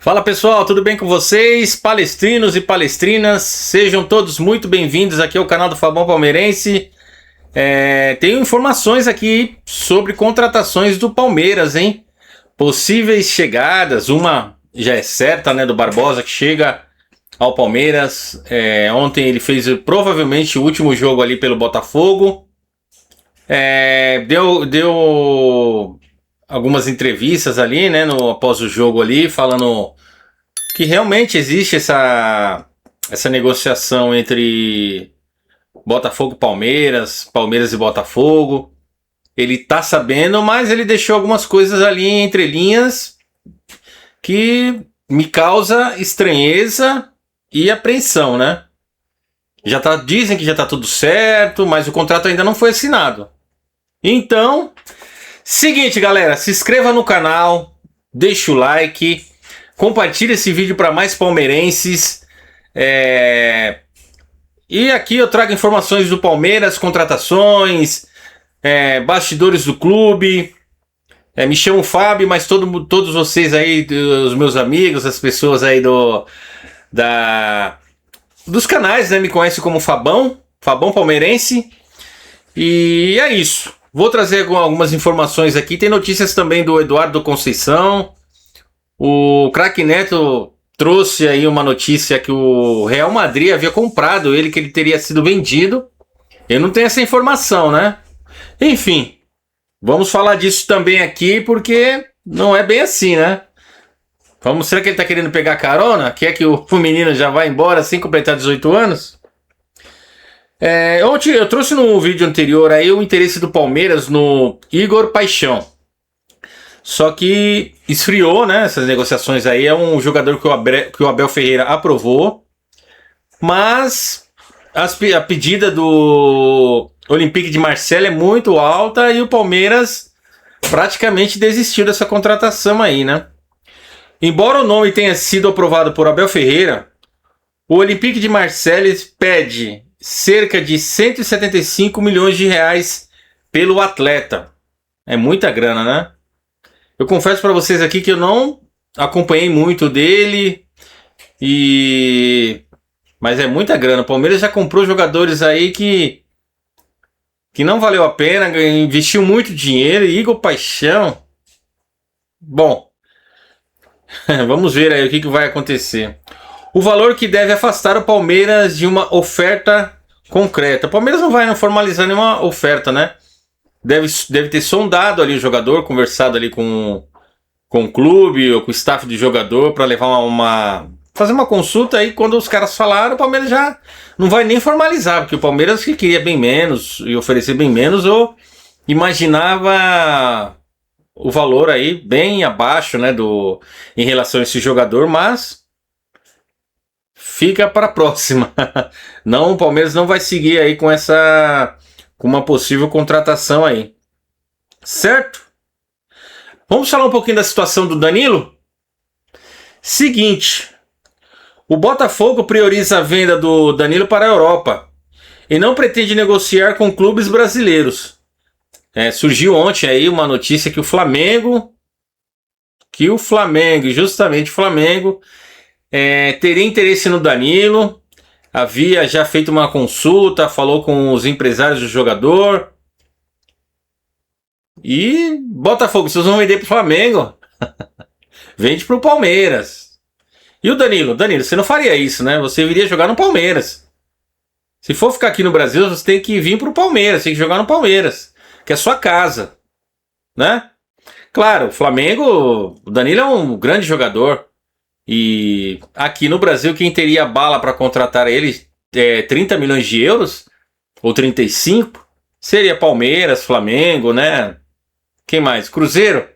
Fala pessoal, tudo bem com vocês? Palestrinos e palestrinas, sejam todos muito bem-vindos aqui ao canal do Fabão Palmeirense. Tenho informações aqui sobre contratações do Palmeiras, hein? Possíveis chegadas, uma já é certa, né, do Barbosa que chega ao Palmeiras. Ontem ele fez provavelmente o último jogo ali pelo Botafogo. Deu algumas entrevistas ali, né, após o jogo ali, falando que realmente existe essa negociação entre Botafogo e Palmeiras, Palmeiras e Botafogo. Ele tá sabendo, mas ele deixou algumas coisas ali entre linhas que me causa estranheza e apreensão, né? Dizem que já tá tudo certo, mas o contrato ainda não foi assinado. Então, seguinte, galera, se inscreva no canal, deixa o like, compartilhe esse vídeo para mais palmeirenses. E aqui eu trago informações do Palmeiras, contratações, bastidores do clube. Me chamo Fábio, mas todos vocês aí, os meus amigos, as pessoas aí dos canais, né, me conhecem como Fabão Palmeirense. E é isso. Vou trazer algumas informações aqui. Tem notícias também do Eduardo Conceição. O Craque Neto trouxe aí uma notícia que o Real Madrid havia comprado ele, que ele teria sido vendido. Eu não tenho essa informação, né? Enfim, vamos falar disso também aqui, porque não é bem assim, né? Será que ele tá querendo pegar carona? Quer que o menino já vá embora sem completar 18 anos? Ontem eu trouxe no vídeo anterior aí o interesse do Palmeiras no Igor Paixão. Só que esfriou, né? Essas negociações aí. É um jogador que o Abel Ferreira aprovou. Mas a pedida do Olympique de Marseille é muito alta e o Palmeiras praticamente desistiu dessa contratação aí, né? Embora o nome tenha sido aprovado por Abel Ferreira, o Olympique de Marseille pede cerca de 175 milhões de reais pelo atleta. É muita grana, né? Eu confesso para vocês aqui que eu não acompanhei muito dele, mas é muita grana. O Palmeiras já comprou jogadores aí que não valeu a pena, investiu muito dinheiro. Igor Paixão. Bom, vamos ver aí o que vai acontecer. O valor que deve afastar o Palmeiras de uma oferta concreta. O Palmeiras não vai formalizar nenhuma oferta, né? Deve ter sondado ali o jogador, conversado ali com o clube ou com o staff do jogador para levar fazer uma consulta. Aí quando os caras falaram, o Palmeiras já não vai nem formalizar, porque o Palmeiras que queria bem menos e oferecer bem menos, ou imaginava o valor aí bem abaixo, né, em relação a esse jogador, mas fica para a próxima. Não, o Palmeiras não vai seguir aí com uma possível contratação aí. Certo? Vamos falar um pouquinho da situação do Danilo? Seguinte, o Botafogo prioriza a venda do Danilo para a Europa e não pretende negociar com clubes brasileiros. Surgiu ontem aí uma notícia que o Flamengo, justamente o Flamengo, teria interesse no Danilo. Havia já feito uma consulta, falou com os empresários do jogador. E Botafogo, vocês vão vender pro Flamengo? Vende pro Palmeiras. E o Danilo? Danilo, você não faria isso, né? Você viria jogar no Palmeiras. Se for ficar aqui no Brasil, você tem que vir pro Palmeiras, tem que jogar no Palmeiras, que é sua casa, né? Claro, o Flamengo, o Danilo é um grande jogador. E aqui no Brasil, quem teria bala para contratar ele 30 milhões de euros, ou 35, seria Palmeiras, Flamengo, né? Quem mais? Cruzeiro.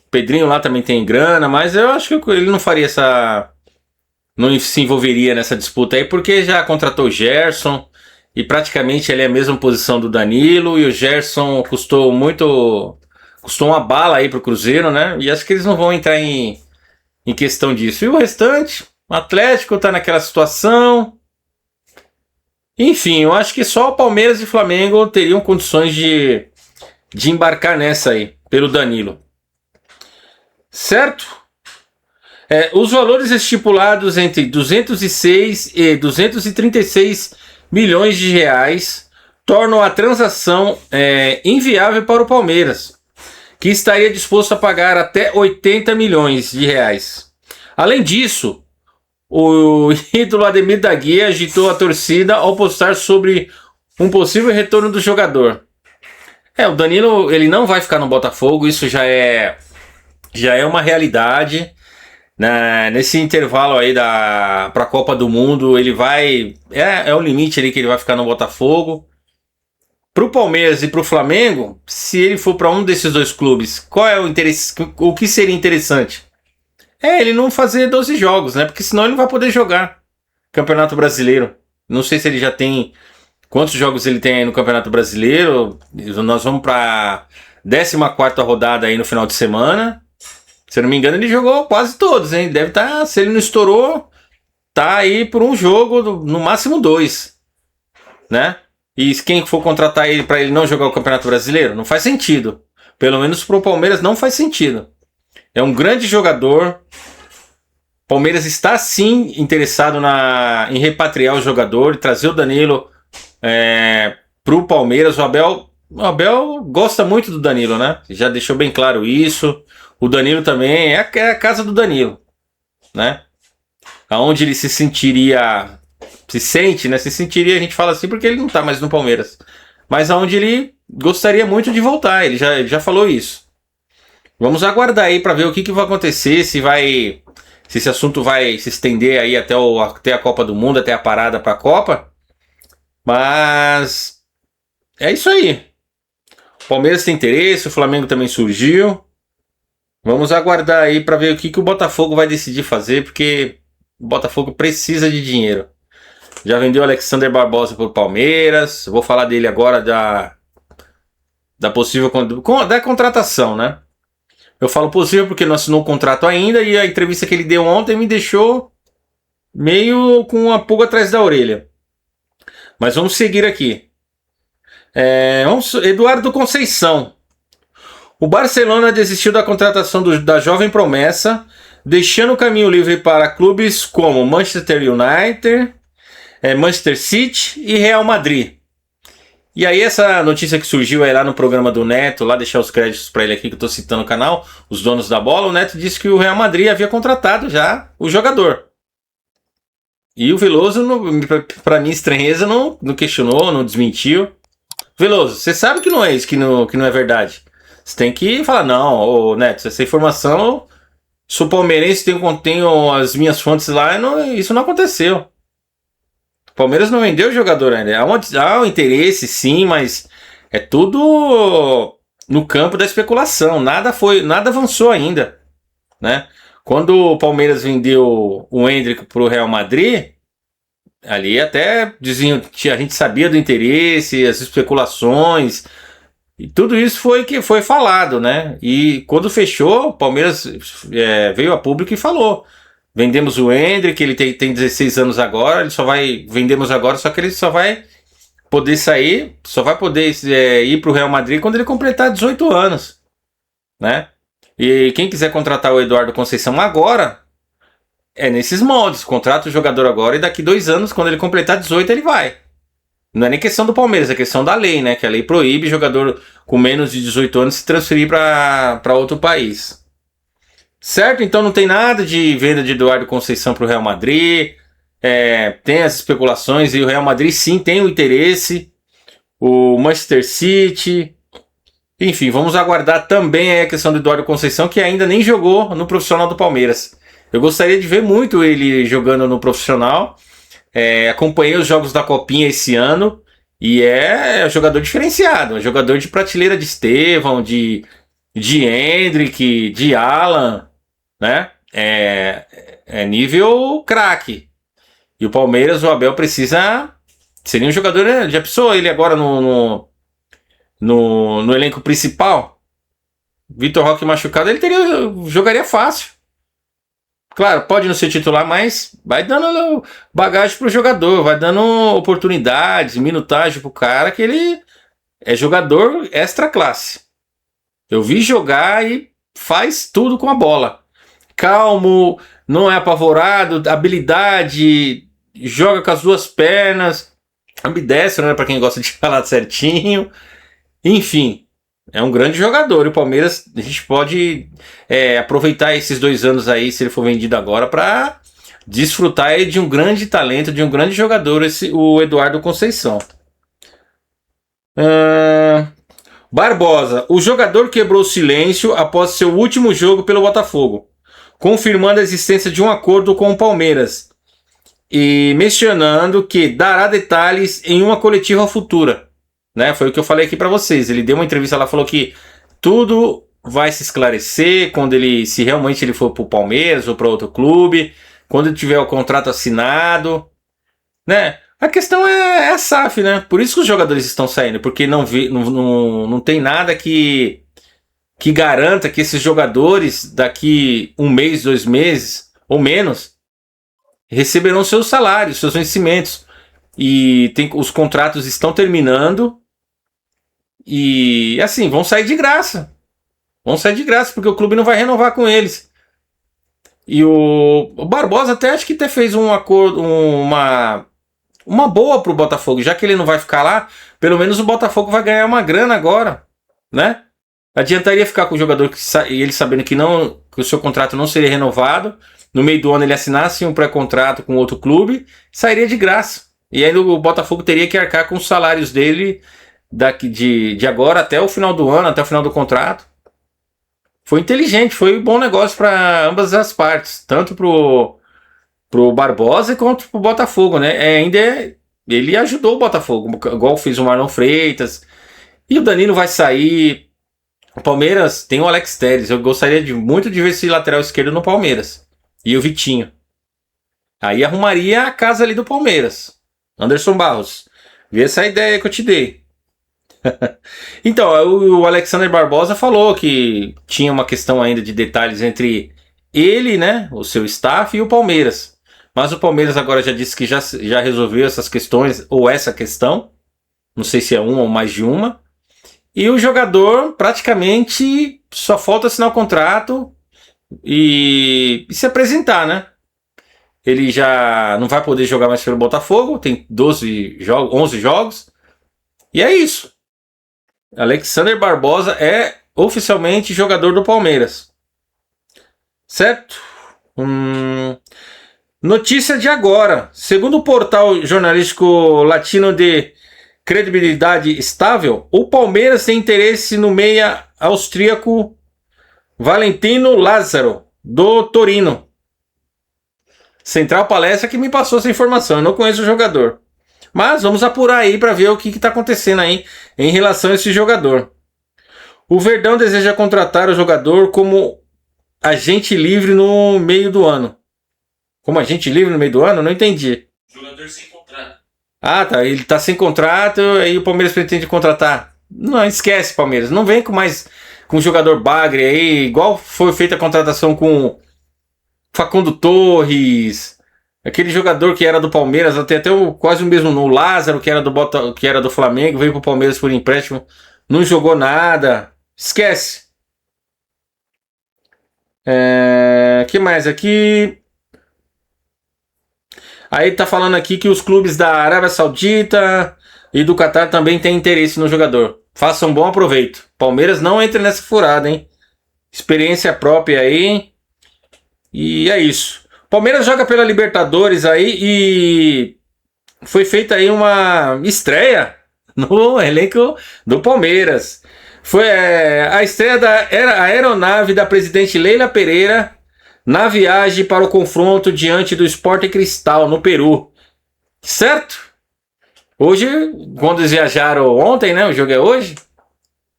Pedrinho lá também tem grana, mas eu acho que ele não faria não se envolveria nessa disputa aí, porque já contratou o Gerson, e praticamente ele é a mesma posição do Danilo, e o Gerson custou uma bala aí pro Cruzeiro, né? E acho que eles não vão entrar em questão disso. E o restante, o Atlético tá naquela situação. Enfim, eu acho que só o Palmeiras e o Flamengo teriam condições de embarcar nessa aí, pelo Danilo. Certo? Os valores estipulados entre 206 e 236 milhões de reais tornam a transação inviável para o Palmeiras, que estaria disposto a pagar até 80 milhões de reais. Além disso, o ídolo Ademir da Guia agitou a torcida ao postar sobre um possível retorno do jogador. O Danilo, ele não vai ficar no Botafogo, isso já é uma realidade. Nesse intervalo aí para a Copa do Mundo, ele vai... É o limite ali que ele vai ficar no Botafogo. Para o Palmeiras e para o Flamengo, se ele for para um desses dois clubes, qual é o interesse? O que seria interessante? Ele não fazer 12 jogos, né? Porque senão ele não vai poder jogar Campeonato Brasileiro. Não sei se ele já tem... Quantos jogos ele tem aí no Campeonato Brasileiro? Nós vamos para 14ª rodada aí no final de semana. Se eu não me engano, ele jogou quase todos, hein? Deve estar... Se ele não estourou, tá aí por um jogo, no máximo 2. Né? E quem for contratar ele para ele não jogar o Campeonato Brasileiro? Não faz sentido. Pelo menos pro Palmeiras não faz sentido. É um grande jogador. Palmeiras está sim interessado em repatriar o jogador e trazer o Danilo para o Palmeiras. O Abel gosta muito do Danilo, né? Já deixou bem claro isso. O Danilo também é a casa do Danilo, né? Aonde ele se sentiria, se sente, né? Se sentiria, a gente fala assim porque ele não está mais no Palmeiras. Mas aonde ele gostaria muito de voltar, ele já falou isso. Vamos aguardar aí para ver o que vai acontecer, se esse assunto vai se estender aí até a Copa do Mundo, até a parada para a Copa. Mas é isso aí. O Palmeiras tem interesse, o Flamengo também surgiu. Vamos aguardar aí para ver o que o Botafogo vai decidir fazer, porque o Botafogo precisa de dinheiro. Já vendeu o Alexander Barbosa para o Palmeiras. Vou falar dele agora da possível da contratação, né? Eu falo possível porque não assinou o contrato ainda e a entrevista que ele deu ontem me deixou meio com uma pulga atrás da orelha. Mas vamos seguir aqui. Eduardo Conceição. O Barcelona desistiu da contratação da jovem promessa, deixando o caminho livre para clubes como Manchester United, Manchester City e Real Madrid. E aí essa notícia que surgiu aí lá no programa do Neto, lá deixar os créditos para ele aqui que eu estou citando o canal, os donos da bola, o Neto disse que o Real Madrid havia contratado já o jogador. E o Veloso, para minha estranheza, não questionou, não desmentiu. Veloso, você sabe que não é isso, que não é verdade. Você tem que falar, não, Neto, essa informação, sou palmeirense, tenho as minhas fontes lá, isso não aconteceu. O Palmeiras não vendeu o jogador ainda. Há um interesse, sim, mas é tudo no campo da especulação. Nada avançou ainda, né? Quando o Palmeiras vendeu o Endrick para o Real Madrid, ali até diziam que a gente sabia do interesse, as especulações, e tudo isso foi falado, né? E quando fechou, o Palmeiras veio a público e falou: vendemos o Endrick, ele tem 16 anos agora, vendemos agora, só que ele só vai poder sair, só vai poder ir para o Real Madrid quando ele completar 18 anos, né? E quem quiser contratar o Eduardo Conceição agora, nesses moldes, contrata o jogador agora e daqui 2 anos, quando ele completar 18, ele vai. Não é nem questão do Palmeiras, é questão da lei, né? Que a lei proíbe jogador com menos de 18 anos se transferir para outro país. Certo? Então não tem nada de venda de Eduardo Conceição para o Real Madrid. Tem as especulações e o Real Madrid sim tem o interesse. O Manchester City. Enfim, vamos aguardar também a questão do Eduardo Conceição, que ainda nem jogou no profissional do Palmeiras. Eu gostaria de ver muito ele jogando no profissional. Acompanhei os jogos da Copinha esse ano e é jogador diferenciado. É jogador de prateleira de Estevão, de Endrick, de Alan, né? É nível craque. E o Palmeiras, o Abel precisa... Seria um jogador... Já pensou ele agora no elenco principal? Vitor Roque machucado, ele jogaria fácil. Claro, pode não ser titular, mas vai dando bagagem pro jogador, vai dando oportunidades, minutagem pro cara, que ele é jogador extra classe. Eu vi jogar e faz tudo com a bola. calmo, não é apavorado, habilidade, joga com as duas pernas, ambidestro, né, para quem gosta de falar certinho. Enfim, é um grande jogador. E o Palmeiras, a gente pode aproveitar esses 2 anos aí, se ele for vendido agora, para desfrutar de um grande talento, de um grande jogador, o Eduardo Conceição. Barbosa, o jogador quebrou silêncio após seu último jogo pelo Botafogo, confirmando a existência de um acordo com o Palmeiras e mencionando que dará detalhes em uma coletiva futura. Né? Foi o que eu falei aqui para vocês. Ele deu uma entrevista lá, falou que tudo vai se esclarecer quando se realmente ele for para o Palmeiras ou para outro clube, quando ele tiver o contrato assinado, né? A questão é a SAF, né? Por isso que os jogadores estão saindo, porque não tem nada que garanta que esses jogadores daqui 1 mês, 2 meses ou menos receberão seus salários, seus vencimentos. E os contratos estão terminando e assim, vão sair de graça. Vão sair de graça porque o clube não vai renovar com eles. E o Barbosa até acho que até fez um acordo, uma boa pro Botafogo, já que ele não vai ficar lá, pelo menos o Botafogo vai ganhar uma grana agora, né? Adiantaria ficar com o jogador e ele sabendo que o seu contrato não seria renovado, no meio do ano ele assinasse um pré-contrato com outro clube, sairia de graça. E aí o Botafogo teria que arcar com os salários dele de agora até o final do ano, até o final do contrato. Foi inteligente, foi um bom negócio para ambas as partes, tanto pro Barbosa quanto pro Botafogo, né? Ele ajudou o Botafogo, igual fez o Marlon Freitas. E o Danilo vai sair. O Palmeiras tem o Alex Telles. Eu gostaria muito de ver esse lateral esquerdo no Palmeiras. E o Vitinho. Aí arrumaria a casa ali do Palmeiras. Anderson Barros, vê essa ideia que eu te dei. Então, o Alexander Barbosa falou que tinha uma questão ainda de detalhes entre ele, né, o seu staff e o Palmeiras. Mas o Palmeiras agora já disse que já resolveu essas questões, ou essa questão. Não sei se é uma ou mais de uma. E o jogador praticamente só falta assinar o contrato e se apresentar, né? Ele já não vai poder jogar mais pelo Botafogo, tem 11 jogos. E é isso. Alexander Barbosa é oficialmente jogador do Palmeiras. Certo? Notícia de agora. Segundo o portal jornalístico latino de credibilidade estável, o Palmeiras tem interesse no meia austríaco Valentino Lázaro, do Torino. Central Palestra que me passou essa informação, eu não conheço o jogador. Mas vamos apurar aí para ver o que está acontecendo aí em relação a esse jogador. O Verdão deseja contratar o jogador como agente livre no meio do ano. Como agente livre no meio do ano? Não entendi. Jogador sem contrato. Ah, tá. Ele tá sem contrato e o Palmeiras pretende contratar. Não, esquece, Palmeiras. Não vem com jogador bagre aí, igual foi feita a contratação com Facundo Torres, aquele jogador que era do Palmeiras, até quase o mesmo nome, o Lázaro, que era do Flamengo, veio pro Palmeiras por empréstimo, não jogou nada. Esquece. Que mais aqui? Aí tá falando aqui que os clubes da Arábia Saudita e do Catar também têm interesse no jogador. Faça um bom aproveito. Palmeiras não entra nessa furada, hein? Experiência própria aí. E é isso. Palmeiras joga pela Libertadores aí e foi feita aí uma estreia no elenco do Palmeiras. Foi a estreia da aeronave da presidente Leila Pereira na viagem para o confronto diante do Sporting Cristal, no Peru. Certo? Hoje, quando eles viajaram ontem, né? O jogo é hoje.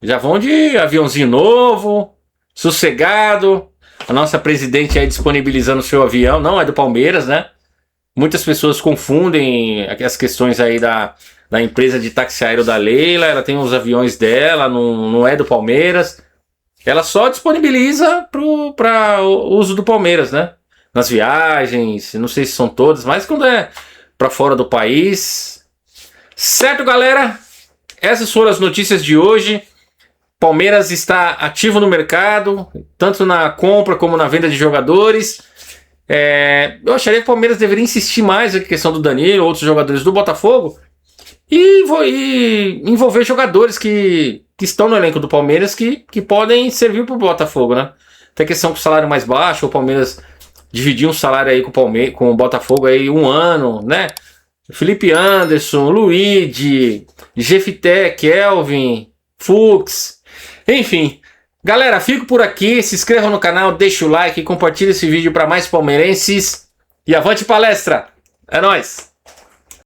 Já vão de aviãozinho novo, sossegado. A nossa presidente aí disponibilizando o seu avião. Não é do Palmeiras, né? Muitas pessoas confundem as questões aí da empresa de táxi aéreo da Leila. Ela tem os aviões dela, não é do Palmeiras. Ela só disponibiliza para o uso do Palmeiras, né? Nas viagens, não sei se são todas, mas quando é para fora do país. Certo, galera? Essas foram as notícias de hoje. Palmeiras está ativo no mercado, tanto na compra como na venda de jogadores. Eu acharia que o Palmeiras deveria insistir mais na questão do Danilo, outros jogadores do Botafogo, e envolver jogadores que estão no elenco do Palmeiras que podem servir para o Botafogo, né? Tem questão com salário mais baixo, o Palmeiras dividir um salário aí com o Botafogo aí 1 ano, né? Felipe Anderson, Luigi, Jefité, Kelvin, Fux, enfim. Galera, fico por aqui, se inscreva no canal, deixa o like, compartilhe esse vídeo para mais palmeirenses e avante palestra! É nóis!